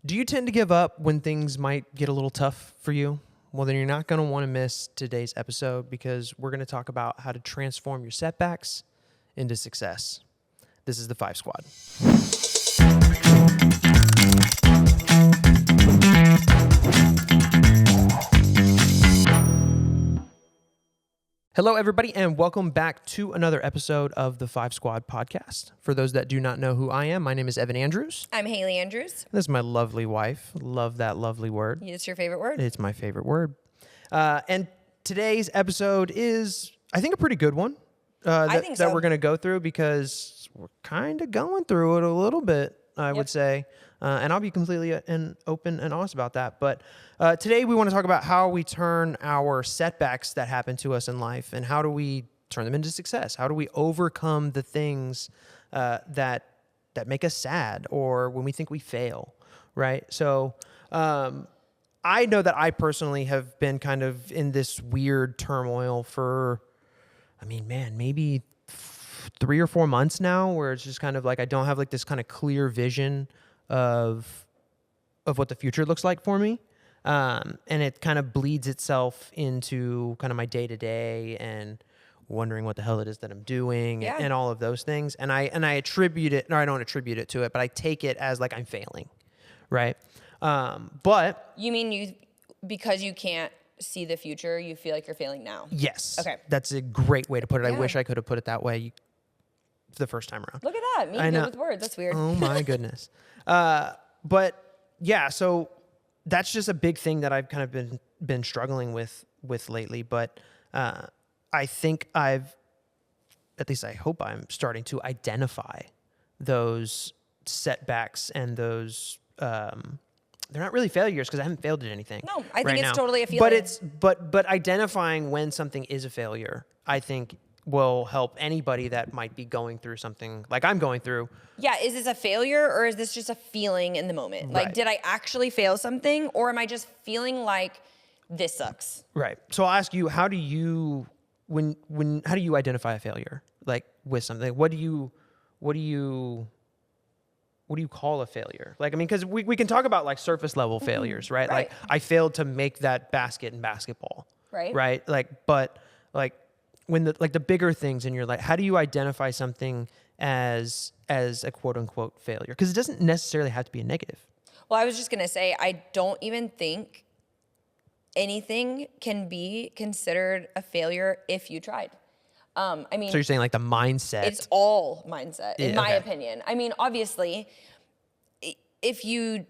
Do you tend to give up when things might get a little tough for you? Well, then you're not going to want to miss today's episode because we're going to talk about how to transform your setbacks into success. This is the 5 Squad. Hello, everybody, and welcome back to another episode of the 5 Squad podcast. For those that do not know who I am, my name is Evan Andrews. I'm Haley Andrews. This is my lovely wife. Love that lovely word. It's your favorite word? It's my favorite word. And today's episode is, I think, a pretty good one I think so. that we're going to go through because we're kind of going through it a little bit, I would say. And I'll be completely open and honest about that. But today we want to talk about how we turn our setbacks that happen to us in life and how do we turn them into success? How do we overcome the things that make us sad or when we think we fail, right? So I know that I personally have been kind of in this weird turmoil for, maybe 3 or 4 months now where it's just kind of like I don't have like this kind of clear vision of what the future looks like for me. And it kind of bleeds itself into kind of my day-to-day and wondering what the hell it is that I'm doing and all of those things. And I attribute it, or I don't attribute it to it, but I take it as like I'm failing, right? But You mean because you can't see the future, you feel like you're failing now? yes. Okay. That's a great way to put it. Yeah. I wish I could have put it that way the first time around. Look at that. Me I know. good with words. That's weird. Oh my goodness. But yeah, so that's just a big thing that I've kind of been struggling with lately. But I think at least I hope I'm starting to identify those setbacks and those, they're not really failures because I haven't failed at anything. No, I think right it's now. totally a feeling. But identifying when something is a failure, I think will help anybody that might be going through something like I'm going through. Yeah, is this a failure or is this just a feeling in the moment? Like, Right. did I actually fail something or am I just feeling like this sucks? Right. So I'll ask you, how do you identify a failure? Like with something, what do you call a failure? Like, because we can talk about like surface level failures, right? Right. Like I failed to make that basket in basketball. Right. Right. But when the bigger things in your life, how do you identify something as a quote unquote failure? Because it doesn't necessarily have to be a negative. Well, I was just going to say, I don't even think anything can be considered a failure if you tried. So you're saying like the mindset. It's all mindset, in my okay. opinion. Obviously, if you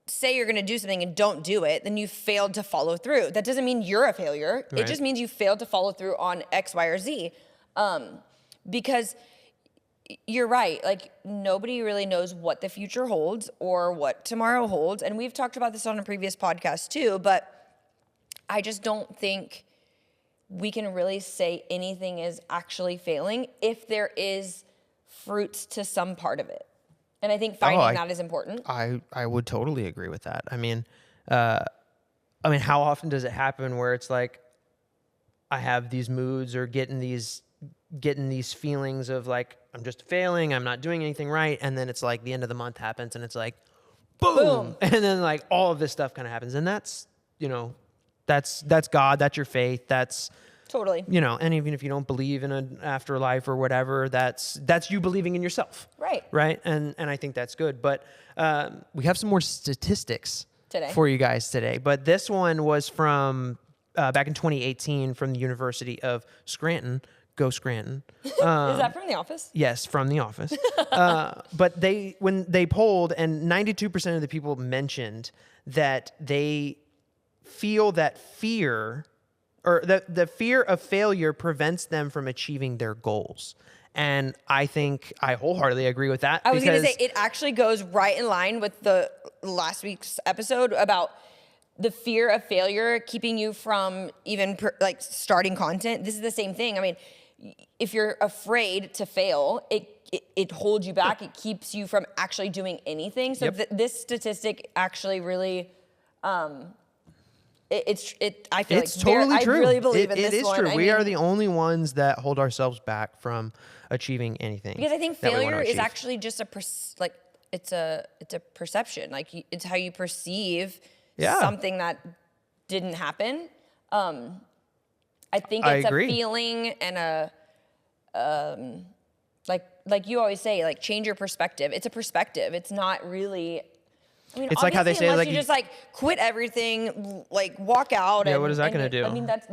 say you're going to do something and don't do it, then you failed to follow through. That doesn't mean you're a failure. Right. It just means you failed to follow through on X, Y, or Z. Because you're right. Like, nobody really knows what the future holds or what tomorrow holds. And we've talked about this on a previous podcast too, but I just don't think we can really say anything is actually failing if there is fruits to some part of it. And I think finding that is important. I would totally agree with that. How often does it happen where it's like I have these moods or getting these feelings of like I'm just failing, I'm not doing anything right, and then it's like the end of the month happens and it's like boom. And then like all of this stuff kind of happens, and that's that's God, that's your faith, that's Totally. And even if you don't believe in an afterlife or whatever, that's you believing in yourself. Right. Right. And I think that's good. But we have some more statistics today for you guys today. But this one was from back in 2018 from the University of Scranton. Go Scranton. Is that from The Office? Yes, from The Office. But when they polled, and 92% of the people mentioned that they feel that fear or the fear of failure prevents them from achieving their goals. And I think I wholeheartly agree with that. I was going to say, it actually goes right in line with the last week's episode about the fear of failure keeping you from even starting content. This is the same thing. If you're afraid to fail, it holds you back. It keeps you from actually doing anything. So this statistic actually really... I feel it's totally true. I really believe in this one. It is true. We are the only ones that hold ourselves back from achieving anything. Because I think failure is actually just it's a perception. Like it's how you perceive Yeah. something that didn't happen. I think I it's agree. a feeling and like you always say, like change your perspective. It's a perspective. It's not really. I mean, It's like how they say, unless like, you just like quit everything, like walk out. Yeah, and, what is that gonna and do? I mean, that's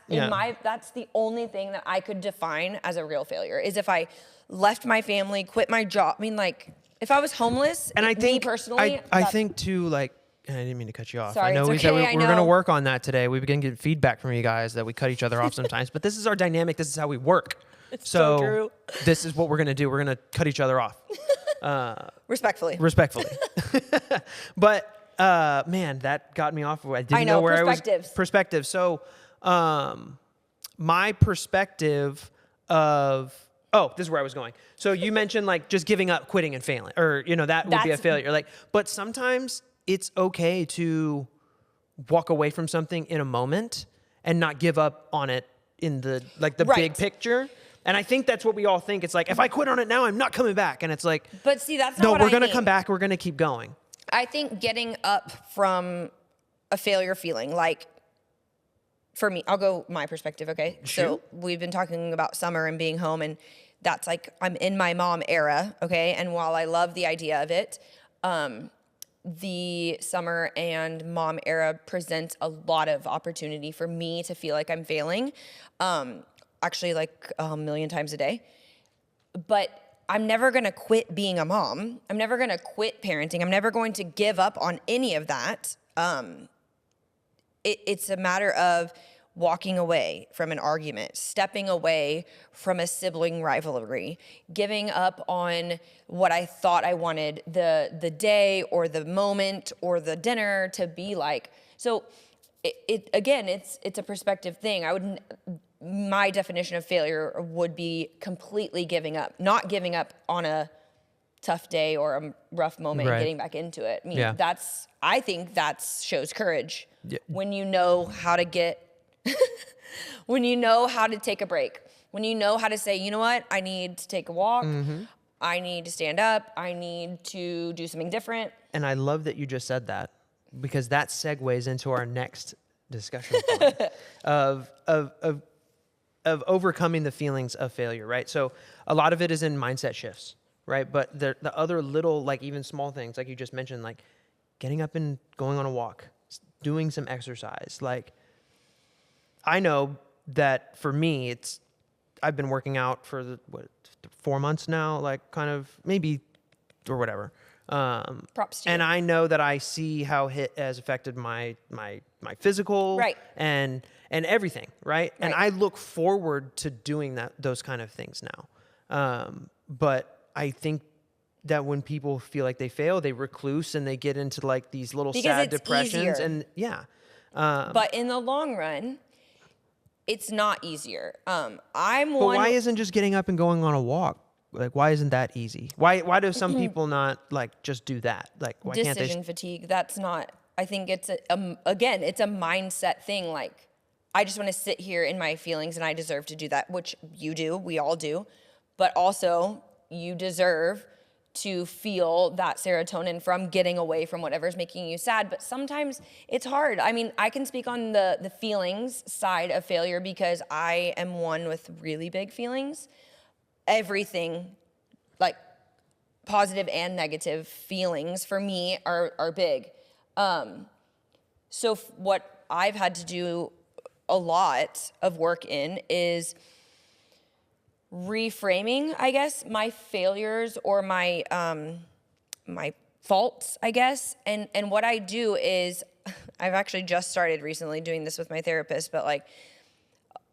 Yeah. that's the only thing that I could define as a real failure is if I left my family, quit my job. I mean, like if I was homeless, And I think, me personally, I think too, like, and I didn't mean to cut you off. Sorry, I know it's we said okay, we I were going to know. work on that today. We've been getting feedback from you guys that we cut each other off sometimes, but this is our dynamic. This is how we work. It's so true. This is what we're going to do. We're going to cut each other off. respectfully. But man, that got me off. I didn't I know, where perspectives. I was. Perspective. So my perspective of, this is where I was going. So you mentioned like just giving up, quitting and failing, or, you know, that would be a That's- failure. Like, but sometimes it's okay to walk away from something in a moment and not give up on it in the, like the Right. big picture. And I think that's what we all think. It's like, if I quit on it now, I'm not coming back. And it's like, But see, that's not no, what we're I going to mean. come back. We're going to keep going. I think getting up from a failure feeling, like for me, I'll go my perspective, okay? Sure. So we've been talking about summer and being home, and that's like I'm in my mom era, okay? And while I love the idea of it, the summer and mom era presents a lot of opportunity for me to feel like I'm failing, actually like a million times a day. But I'm never going to quit being a mom. I'm never going to quit parenting. I'm never going to give up on any of that. It's a matter of walking away from an argument, stepping away from a sibling rivalry, giving up on what I thought I wanted the day or the moment or the dinner to be like. So it's a perspective thing. My definition of failure would be completely giving up, not giving up on a tough day or a rough moment Right. and getting back into it. I mean, Yeah. I think that shows courage Yeah. when you know how to when you know how to take a break, when you know how to say, you know what, I need to take a walk. Mm-hmm. I need to stand up. I need to do something different. And I love that you just said that, because that segues into our next discussion point of overcoming the feelings of failure, right? So a lot of it is in mindset shifts, right? But the other little, like even small things, like you just mentioned, like getting up and going on a walk, doing some exercise. Like I know that for me, I've been working out for 4 months now, like kind of maybe or whatever. Props to you. And I know that I see how it has affected my physical Right. and everything, right? And Right. I look forward to doing those kind of things now. But I think that when people feel like they fail, they recluse and they get into like these little Because sad it's depressions. easier. And yeah. But in the long run, it's not easier. But why isn't just getting up and going on a walk? Like, why isn't that easy? Why do some people not like just do that? Like, why can't they? Decision fatigue. That's not. I think it's again, it's a mindset thing. Like, I just want to sit here in my feelings, and I deserve to do that, which you do. We all do. But also, you deserve to feel that serotonin from getting away from whatever's making you sad. But sometimes it's hard. I mean, I can speak on the feelings side of failure because I am one with really big feelings. Everything, like positive and negative feelings for me are big. So what I've had to do a lot of work in is reframing, I guess, my failures or my my faults, I guess. And what I do is I've actually just started recently doing this with my therapist, but like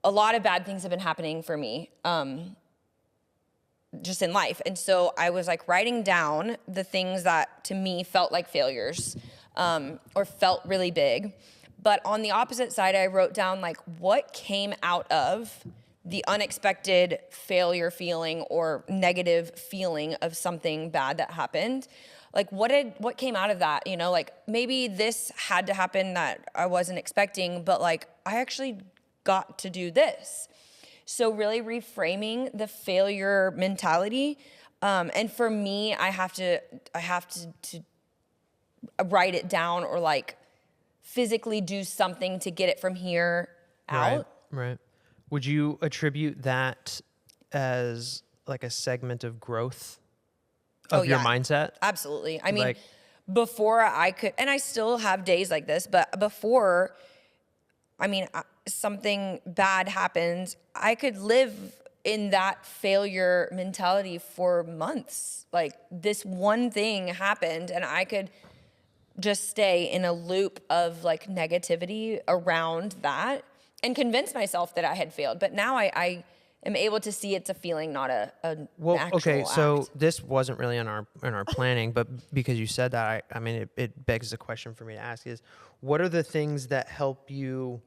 a lot of bad things have been happening for me. Just in life. And so I was like writing down the things that to me felt like failures or felt really big. But on the opposite side, I wrote down like what came out of the unexpected failure feeling or negative feeling of something bad that happened. Like what came out of that? You know, like maybe this had to happen that I wasn't expecting, but like I actually got to do this. So really reframing the failure mentality And for me, I have to write it down or like physically do something to get it from here out. Right. Would you attribute that as like a segment of growth of your mindset? Absolutely. I mean, before I could, and I still have days like this, but before, I mean, something bad happened, I could live in that failure mentality for months. Like this one thing happened and I could just stay in a loop of like negativity around that and convince myself that I had failed. But now I am able to see it's a feeling, not a actual okay, act. so this wasn't really in our planning, but because you said that, I mean, it begs the question for me to ask is, what are the things that help you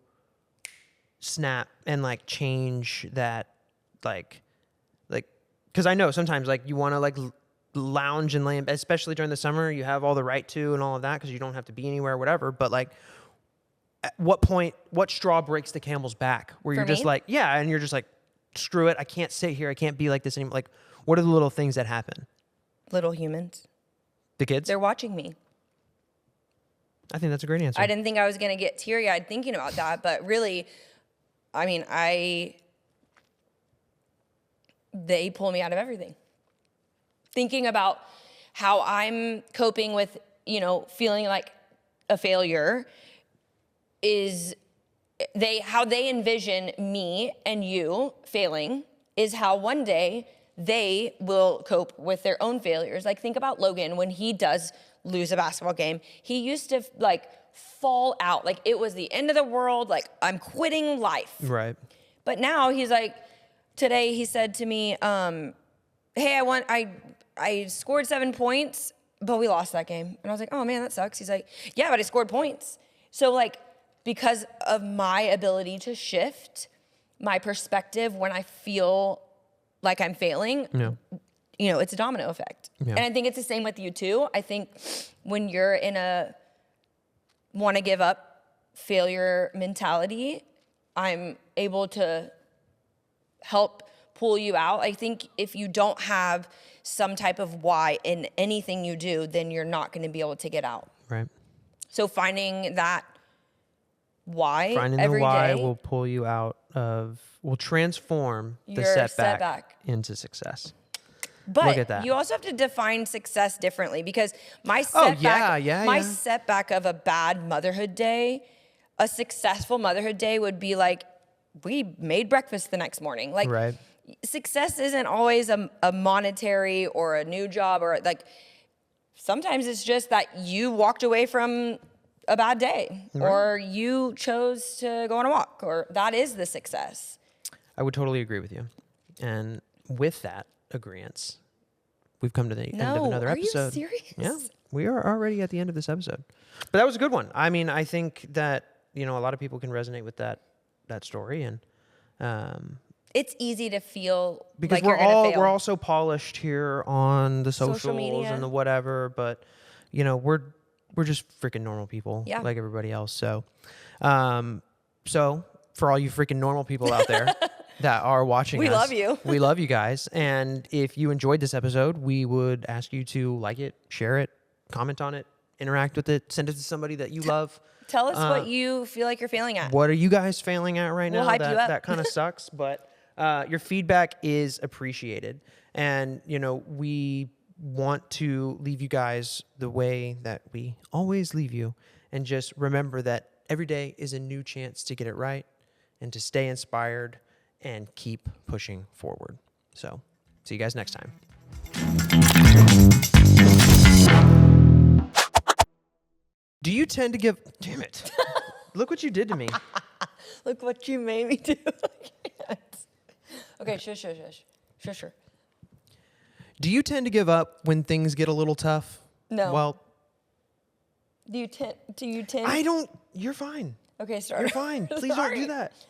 snap and like change that, like, because I know sometimes like you want to like lounge and lay in bed, especially during the summer, you have all the right to and all of that because you don't have to be anywhere, whatever. But like, at what point, what straw breaks the camel's back where you're just like, yeah, and you're just like, screw it, I can't sit here, I can't be like this anymore. Like, what are the little things that happen? Little humans. The kids? They're watching me. I think that's a great answer. I didn't think I was going to get teary-eyed thinking about that, but really, I mean, they pull me out of everything. Thinking about how I'm coping with, feeling like a failure is how they envision me and you failing is how one day they will cope with their own failures. Like think about Logan when he does lose a basketball game. He used to like fall out. Like it was the end of the world. Like I'm quitting life. Right. But now he's like, today he said to me, hey, I scored 7 points, but we lost that game. And I was like, oh man, that sucks. He's like, yeah, but I scored points. So like, because of my ability to shift my perspective when I feel like I'm failing, it's a domino effect. Yeah. And I think it's the same with you too. I think when you're in a want to give up failure mentality, I'm able to help pull you out. I think if you don't have some type of why in anything you do, then you're not going to be able to get out. Right. So finding that why finding every the why day will pull you out of, will transform the setback into success. But look at that. You also have to define success differently because my setback, setback of a bad motherhood day, a successful motherhood day would be like, we made breakfast the next morning. Like success isn't always a monetary or a new job or like, sometimes it's just that you walked away from a bad day or you chose to go on a walk or that is the success. I would totally agree with you. And with that agreeance, we've come to the end of another episode. Are you serious? Yeah, we are already at the end of this episode. But that was a good one. I mean, I think that, a lot of people can resonate with that story and it's easy to feel because like we're all so polished here on the social media and the whatever, but we're just freaking normal people like everybody else. So so for all you freaking normal people out there that are watching us, we love you. We love you guys. And if you enjoyed this episode, we would ask you to like it, share it, comment on it, interact with it, send it to somebody that you love. Tell us what you feel like you're failing at. What are you guys failing at right now? We'll hype you up. That kind of sucks, but your feedback is appreciated. And, we want to leave you guys the way that we always leave you. And just remember that every day is a new chance to get it right and to stay inspired and keep pushing forward. So, see you guys next time. Do you tend to give... Damn it. Look what you did to me. Look what you made me do. Okay, shush. Do you tend to give up when things get a little tough? No. Well... Do you tend? I don't... You're fine. Okay, start. You're fine. Please don't do that.